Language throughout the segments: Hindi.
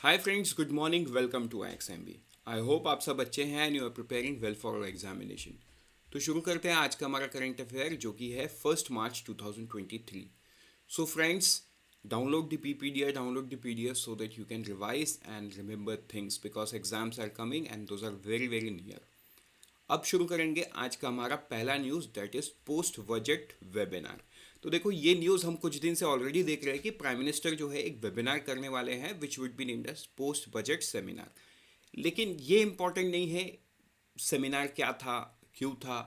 Hi friends, good morning. Welcome to IXMB। I hope आप सब अच्छे हैं and you are preparing well for examination. तो शुरू करते हैं आज का हमारा करंट अफेयर, जो कि है 1 मार्च 2023। So friends, download the PPD, download the PDF so that you can revise and remember things because exams are coming and those are very very near. अब शुरू करेंगे आज का हमारा पहला news, that is post budget webinar. तो देखो, ये न्यूज़ हम कुछ दिन से ऑलरेडी देख रहे हैं कि प्राइम मिनिस्टर जो है एक वेबिनार करने वाले हैं which would be named as post budget seminar. लेकिन ये इंपॉर्टेंट नहीं है सेमिनार क्या था, क्यों था,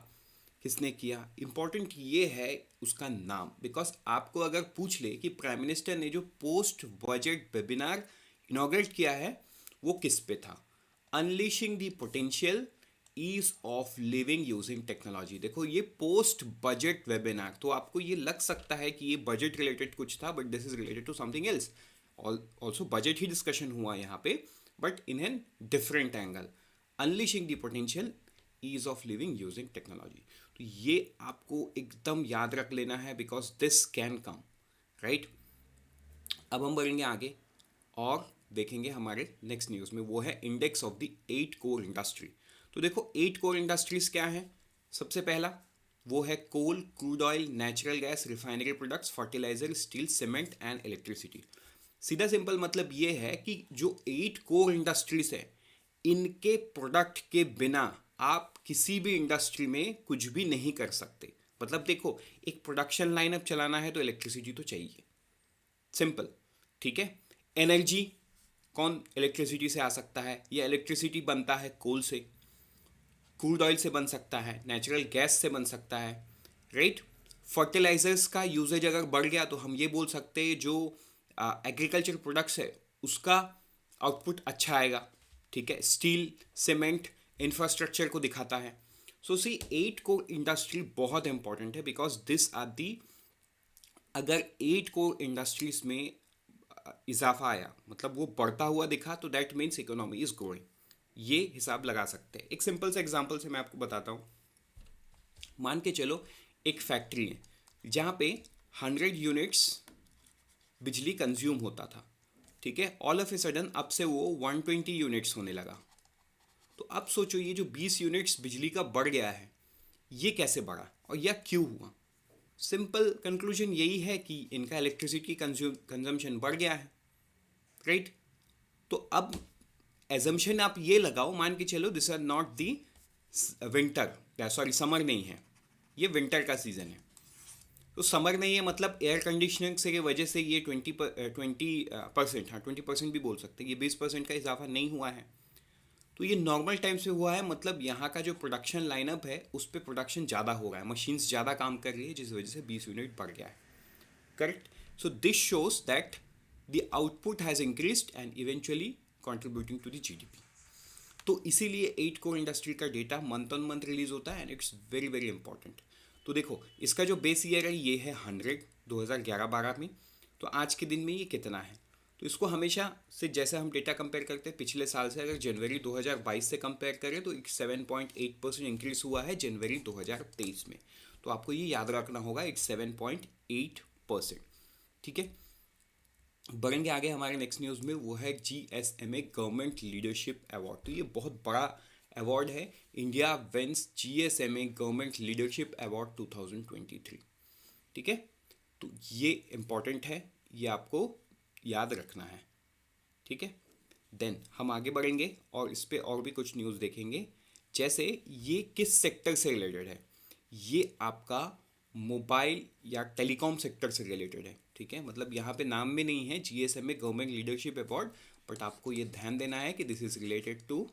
किसने किया। इम्पॉर्टेंट ये है उसका नाम, बिकॉज आपको अगर पूछ ले कि प्राइम मिनिस्टर ने जो पोस्ट बजट वेबिनार इनॉग्रेट किया है वो किस पे था, unleashing the potential ease of living using technology. देखो, ये पोस्ट बजट वेबिनार, तो आपको ये लग सकता है कि ये बजट रिलेटेड कुछ था, but this is related to something else. Also budget ही डिस्कशन हुआ यहाँ पे, but in an different angle. Unleashing the potential ease of living using technology. तो ये आपको एकदम याद रख लेना है, because this can come, right. अब हम बढ़ेंगे आगे और देखेंगे हमारे नेक्स्ट न्यूज़ में, वो है index of the 8 core industry. तो देखो, 8 कोर इंडस्ट्रीज क्या है। सबसे पहला वो है coal, crude oil, natural gas, refinery products, fertiliser, steel, cement and electricity. सीधा सिंपल मतलब ये है कि जो 8 कोर इंडस्ट्रीज है, इनके प्रोडक्ट के बिना आप किसी भी इंडस्ट्री में कुछ भी नहीं कर सकते। मतलब देखो, एक प्रोडक्शन लाइनअप चलाना है तो इलेक्ट्रिसिटी तो चाहिए, सिंपल, ठीक है। एनर्जी, कौन इलेक्ट्रिसिटी से आ सकता है, या इलेक्ट्रिसिटी बनता है कोल से, क्रूड ऑयल से बन सकता है, नेचुरल गैस से बन सकता है, राइट। फर्टिलाइजर्स का यूजेज अगर बढ़ गया तो हम ये बोल सकते हैं जो एग्रीकल्चर प्रोडक्ट्स है उसका आउटपुट अच्छा आएगा, ठीक है। स्टील, सीमेंट, इंफ्रास्ट्रक्चर को दिखाता है। सो सी 8 को इंडस्ट्री बहुत इंपॉर्टेंट है, बिकॉज दिस आर दी, अगर 8 को इंडस्ट्रीज में इजाफा आया, मतलब वो बढ़ता हुआ दिखा, तो that means economy is growing. ये हिसाब लगा सकते हैं। एक सिंपल से एग्जांपल से मैं आपको बताता हूँ। मान के चलो एक फैक्ट्री है जहाँ पे 100 यूनिट्स बिजली कंज्यूम होता था, ठीक है। ऑल ऑफ ए सडन अब से वो 120 यूनिट्स होने लगा। तो अब सोचो, ये जो 20 यूनिट्स बिजली का बढ़ गया है, ये कैसे बढ़ा और यह क्यों हुआ। सिंपल कंक्लूजन यही है कि इनका इलेक्ट्रिसिटी कंजम्पशन बढ़ गया है, राइट। तो अब एजम्पशन आप ये लगाओ, मान के चलो this are not the winter, sorry summer नहीं है, ये विंटर का सीज़न है। तो समर नहीं है मतलब एयर कंडीशनिंग से की वजह से ये 20% हाँ 20% भी बोल सकते हैं, ये 20% का इजाफा नहीं हुआ है। तो ये नॉर्मल टाइम से हुआ है, मतलब यहाँ का जो प्रोडक्शन लाइनअप है उस पर प्रोडक्शन ज़्यादा हो रहा है, मशीन्स ज़्यादा काम कर रही है, जिस वजह से 20 यूनिट बढ़ गया है, correct. So this shows that the output has increased and eventually contributing to the GDP। तो इसीलिए 8 कोर इंडस्ट्री का data month on month release होता है and it's very very important. तो देखो, इसका जो बेस ईयर है ये है 100, 2011-12 में। तो आज के दिन में ये कितना है, तो इसको हमेशा से जैसे हम डेटा कंपेयर करते हैं पिछले साल से, अगर जनवरी 2022 से कंपेयर करें तो एक 7.8% इंक्रीज हुआ है जनवरी 2023 में। तो आपको ये याद रखना होगा, इट्स 7.8%, ठीक है। बढ़ेंगे आगे हमारे नेक्स्ट न्यूज़ में, वो है GSMA गवर्नमेंट लीडरशिप अवार्ड। तो ये बहुत बड़ा अवार्ड है, India wins GSMA government leadership award 2023, ठीक है। तो ये इम्पॉर्टेंट है, ये आपको याद रखना है, ठीक है। देन हम आगे बढ़ेंगे और इस पर और भी कुछ न्यूज़ देखेंगे। जैसे ये किस सेक्टर से रिलेटेड है, ये आपका मोबाइल या टेलीकॉम सेक्टर से रिलेटेड है, ठीक है। मतलब यहाँ पे नाम में नहीं है GSMA government leadership award, but आपको ये ध्यान देना है कि this is related to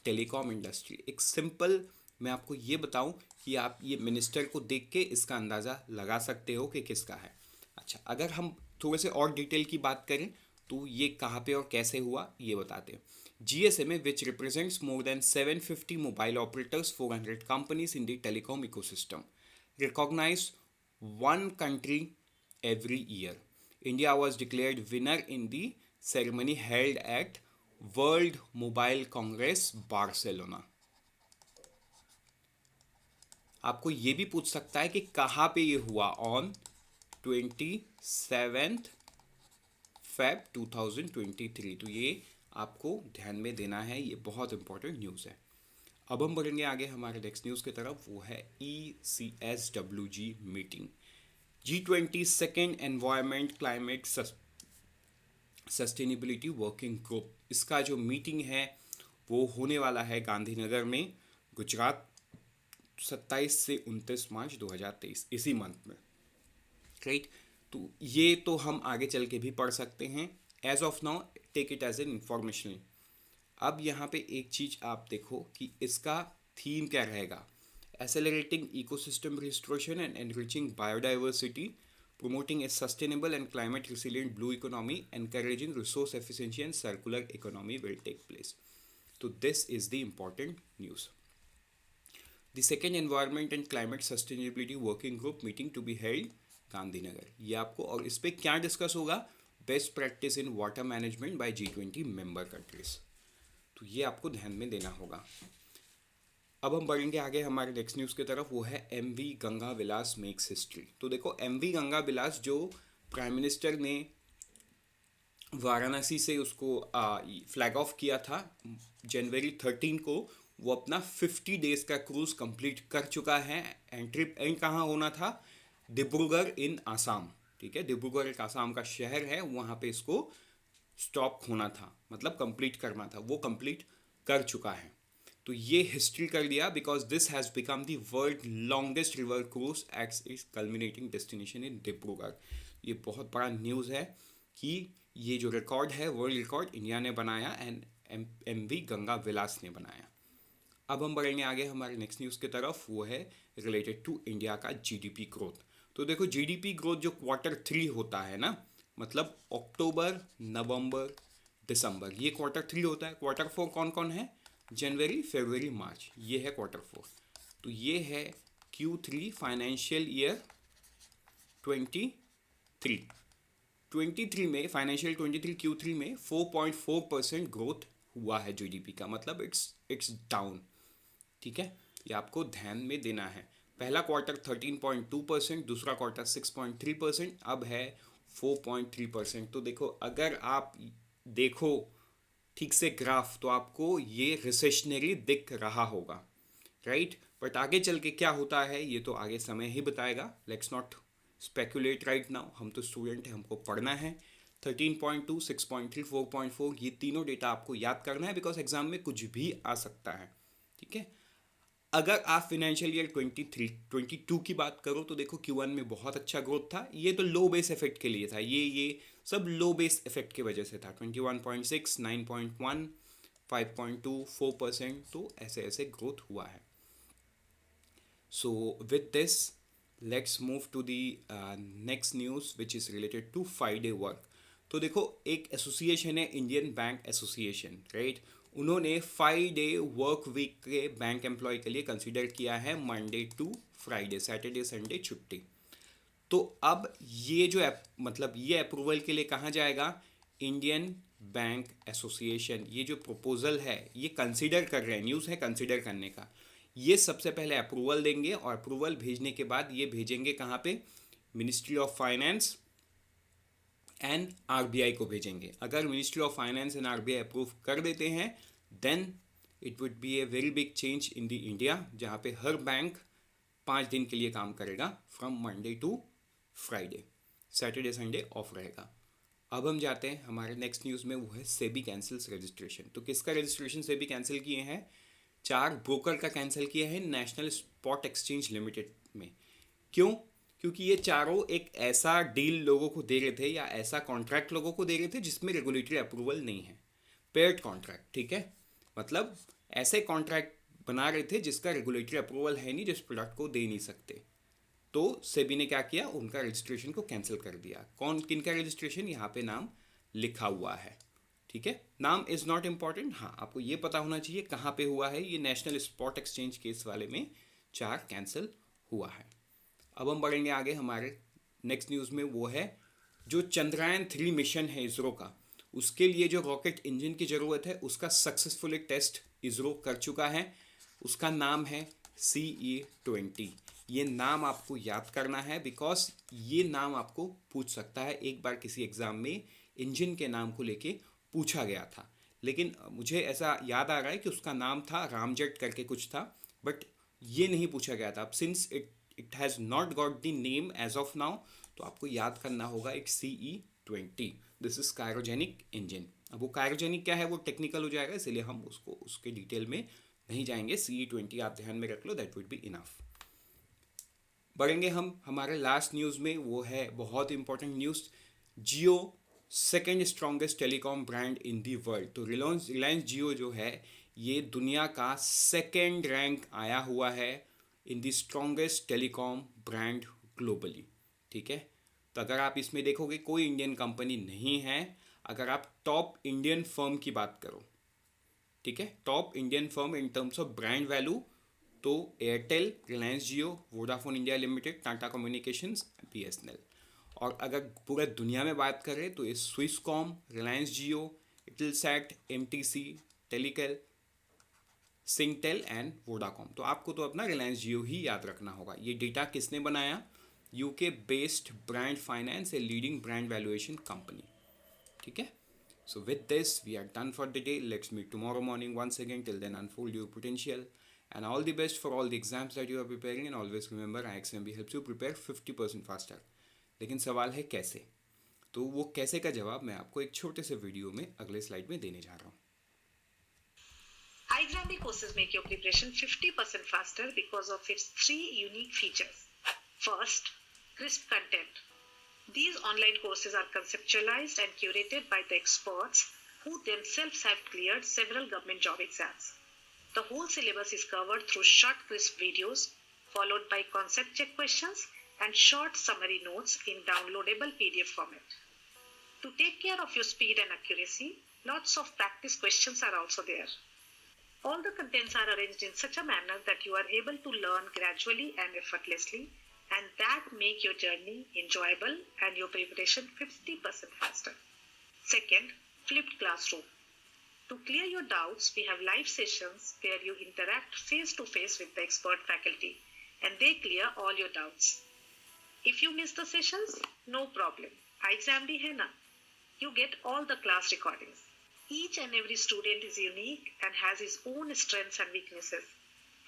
telecom industry. एक सिंपल मैं आपको ये बताऊं कि आप ये मिनिस्टर को देख के इसका अंदाज़ा लगा सकते हो कि किसका है। अच्छा, अगर हम थोड़े से और डिटेल की बात करें तो ये कहाँ पे और कैसे हुआ ये बताते हैं। GSMA which represents more than 750 mobile operators, 400 companies in the telecom ecosystem, recognize one country every year. India was declared winner in the ceremony held at World Mobile Congress, Barcelona. आपको ये भी पूछ सकता है कि कहाँ पे ये हुआ, ऑन 27 फेब 2023। तो ये आपको ध्यान में देना है, ये बहुत इंपॉर्टेंट न्यूज़ है। अब हम बढ़ेंगे आगे हमारे नेक्स्ट न्यूज़ की तरफ, वो है ECSWG meeting, G20 second environment climate sustainability working group. इसका जो मीटिंग है वो होने वाला है गांधीनगर में, गुजरात, 27 से 29 मार्च 2023, इसी मंथ में, राइट। तो ये तो हम आगे चल के भी पढ़ सकते हैं, as of now take it as an information. अब यहाँ पे एक चीज़ आप देखो कि इसका थीम क्या रहेगा। Accelerating ecosystem restoration and enriching biodiversity, promoting a sustainable and climate resilient blue economy, encouraging resource efficiency and circular economy will take place. So this is the important news. The second environment and climate sustainability working group meeting to be held Gandhinagar, ये आपको, और इस पर क्या डिस्कस होगा, best practice in water management by G20 member countries. तो ये आपको ध्यान में देना होगा। अब हम बढ़ेंगे आगे हमारे नेक्स्ट न्यूज़ की तरफ, वो है MV गंगा विलास मेक्स हिस्ट्री। तो देखो MV गंगा विलास जो प्राइम मिनिस्टर ने वाराणसी से उसको फ्लैग ऑफ किया था जनवरी 13 को, वो अपना 50 डेज का क्रूज कंप्लीट कर चुका है। एंड कहाँ होना था, डिब्रूगढ़ इन आसाम, ठीक है। डिब्रूगढ़ एक आसाम का शहर है, वहाँ पे इसको स्टॉप होना था, मतलब कंप्लीट करना था, वो कंप्लीट कर चुका है। तो ये हिस्ट्री कर दिया, because this has become the world longest river cruise at its culminating destination in Dibrugarh. ये बहुत बड़ा न्यूज़ है कि ये जो रिकॉर्ड है, वर्ल्ड रिकॉर्ड इंडिया ने बनाया एंड MV गंगा विलास ने बनाया। अब हम बढ़ेंगे आगे हमारे नेक्स्ट न्यूज़ की तरफ, वो है रिलेटेड टू इंडिया का GDP ग्रोथ। तो देखो GDP ग्रोथ जो Q3 होता है ना, मतलब अक्टूबर, नवंबर, दिसंबर, ये Q3 होता है। Q4 कौन कौन है, जनवरी, फरवरी, मार्च, ये है Q4। तो ये है Q3 फाइनेंशियल ईयर 23 में, फाइनेंशियल 23 Q3 में 4.4% ग्रोथ हुआ है GDP का, मतलब इट्स डाउन, ठीक है। ये आपको ध्यान में देना है। पहला क्वार्टर 13.2%, दूसरा क्वार्टर 6.3%, अब है 4.3%। तो देखो, अगर आप देखो ठीक से ग्राफ, तो आपको ये रिसेशनरी दिख रहा होगा, राइट। बट आगे चल के क्या होता है ये तो आगे समय ही बताएगा। Let's not speculate right now, हम तो स्टूडेंट हैं, हमको पढ़ना है। 13.2, 6.3, 4.4, ये तीनों डेटा आपको याद करना है, बिकॉज एग्जाम में कुछ भी आ सकता है, ठीक है। अगर आप फाइनेंशियल ईयर 22 की बात करो, तो देखो Q1 में बहुत अच्छा ग्रोथ था। ये तो लो बेस इफेक्ट के लिए था, ये सब लो बेस इफेक्ट की वजह से था। 21.6, 9.1, 5.2, 4%, तो ऐसे ऐसे ग्रोथ हुआ है। So with this let's move to the next news which is related to 5-day work. तो देखो, एक एसोसिएशन है, इंडियन बैंक एसोसिएशन, राइट। उन्होंने 5-day वर्क वीक के बैंक एम्प्लॉय के लिए कंसिडर किया है Monday to Friday, Saturday Sunday छुट्टी। तो अब ये जो मतलब ये अप्रूवल के लिए कहाँ जाएगा, इंडियन बैंक एसोसिएशन। ये जो प्रपोजल है ये कंसिडर कर रहे हैं, न्यूज़ है कंसिडर करने का। ये सबसे पहले अप्रूवल देंगे, और अप्रूवल भेजने के बाद ये भेजेंगे कहाँ पे, ministry of finance and RBI को भेजेंगे। अगर ministry of finance and RBI approve कर देते हैं, then it would be a very big change in the India, जहाँ पे हर बैंक 5 दिन के लिए काम करेगा, from Monday to Friday, Saturday Sunday off रहेगा। अब हम जाते हैं हमारे नेक्स्ट न्यूज़ में, वो है सेबी कैंसिल्स रजिस्ट्रेशन। तो किसका रजिस्ट्रेशन सेबी कैंसिल किए हैं, 4 ब्रोकर का कैंसिल किया है नेशनल स्पॉट एक्सचेंज लिमिटेड में। क्यों, क्योंकि ये चारों एक ऐसा डील लोगों को दे रहे थे, या ऐसा कॉन्ट्रैक्ट लोगों को दे रहे थे जिसमें रेगुलेटरी अप्रूवल नहीं है, पेयर्ड कॉन्ट्रैक्ट, ठीक है। मतलब ऐसे कॉन्ट्रैक्ट बना रहे थे जिसका रेगुलेटरी अप्रूवल है नहीं, जिस प्रोडक्ट को दे नहीं सकते। तो सेबी ने क्या किया, उनका रजिस्ट्रेशन को कैंसिल कर दिया। कौन किन का रजिस्ट्रेशन, यहाँ पे नाम लिखा हुआ है, ठीक है। नाम इज़ नॉट इम्पॉर्टेंट, हाँ आपको ये पता होना चाहिए कहाँ पे हुआ है। ये नेशनल स्पॉट एक्सचेंज केस वाले में 4 कैंसिल हुआ है। अब हम बढ़ेंगे आगे हमारे नेक्स्ट न्यूज़ में, वो है जो चंद्रयान 3 मिशन है इसरो का, उसके लिए जो रॉकेट इंजन की ज़रूरत है उसका सक्सेसफुली टेस्ट इसरो कर चुका है। उसका नाम है CE-20। ये नाम आपको याद करना है, बिकॉज ये नाम आपको पूछ सकता है एक बार किसी एग्ज़ाम में, इंजन के नाम को लेके पूछा गया था, लेकिन मुझे ऐसा याद आ रहा है कि उसका नाम था रामजेट करके कुछ था, बट ये नहीं पूछा गया था। अब since it has not got the name as of now, तो आपको याद करना होगा एक CE-20। This is cryogenic engine. अब वो कायरोजेनिक क्या है वो टेक्निकल हो जाएगा, इसलिए हम उसको उसके डिटेल में नहीं जाएंगे। CE-20 आप ध्यान में रख लो, दैट वुड बी इनफ। बढ़ेंगे हम हमारे लास्ट न्यूज़ में, वो है बहुत important news. Jio second strongest telecom brand in the world. तो रिलायंस जियो जो है ये दुनिया का सेकेंड रैंक आया हुआ है इन दी स्ट्रॉन्गेस्ट टेलीकॉम ब्रांड ग्लोबली। ठीक है, तो अगर आप इसमें देखोगे कोई इंडियन कंपनी नहीं है। अगर आप टॉप इंडियन फर्म की बात करो, ठीक है, top Indian firm in terms of brand value, तो Airtel, Reliance Jio, Vodafone India Limited, Tata Communications, BSNL। और अगर पूरा दुनिया में बात करें तो ये Swisscom, Reliance Jio, Etisalat, MTC, Telecel, Singtel and Vodacom. तो आपको तो अपना रिलायंस जियो ही याद रखना होगा। ये डेटा किसने बनाया? UK based brand finance, a leading brand valuation company. ठीक है, so with this we are done for the day. Let's meet tomorrow morning once again. Till then, unfold your potential and all the best for all the exams that you are preparing. And always remember, IXMB helps you prepare 50% faster. लेकिन सवाल है कैसे? तो वो कैसे का जवाब मैं आपको एक छोटे से वीडियो में अगले स्लाइड में देने जा रहा हूँ। iXambi courses make your preparation 50% faster because of its 3 unique features. First, crisp content. These online courses are conceptualized and curated by the experts who themselves have cleared several government job exams. The whole syllabus is covered through short, crisp videos, followed by concept check questions and short summary notes in downloadable PDF format. To take care of your speed and accuracy, lots of practice questions are also there. All the contents are arranged in such a manner that you are able to learn gradually and effortlessly, and that make your journey enjoyable and your preparation 50% faster. Second, flipped classroom. To clear your doubts, we have live sessions where you interact face to face with the expert faculty and they clear all your doubts. If you miss the sessions, no problem. iXambi hai na? You get all the class recordings. Each and every student is unique and has his own strengths and weaknesses.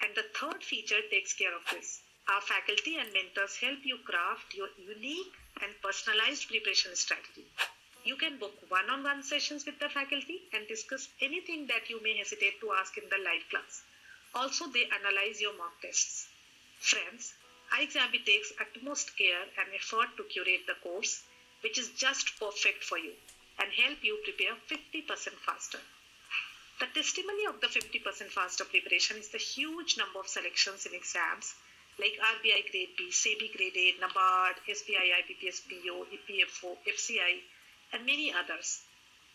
And the third feature takes care of this. Our faculty and mentors help you craft your unique and personalized preparation strategy. You can book one-on-one sessions with the faculty and discuss anything that you may hesitate to ask in the live class. Also, they analyze your mock tests. Friends, iXambi takes utmost care and effort to curate the course, which is just perfect for you and help you prepare 50% faster. The testimony of the 50% faster preparation is the huge number of selections in exams like RBI Grade B, SEBI Grade A, NABARD, SBI, IBPS, PO, EPFO, FCI, and many others,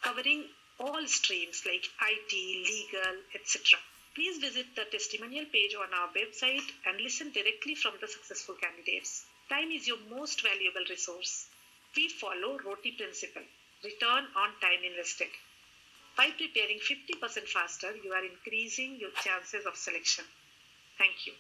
covering all streams like IT, legal, etc. Please visit the testimonial page on our website and listen directly from the successful candidates. Time is your most valuable resource. We follow ROTI principle, return on time invested. By preparing 50% faster, you are increasing your chances of selection. Thank you.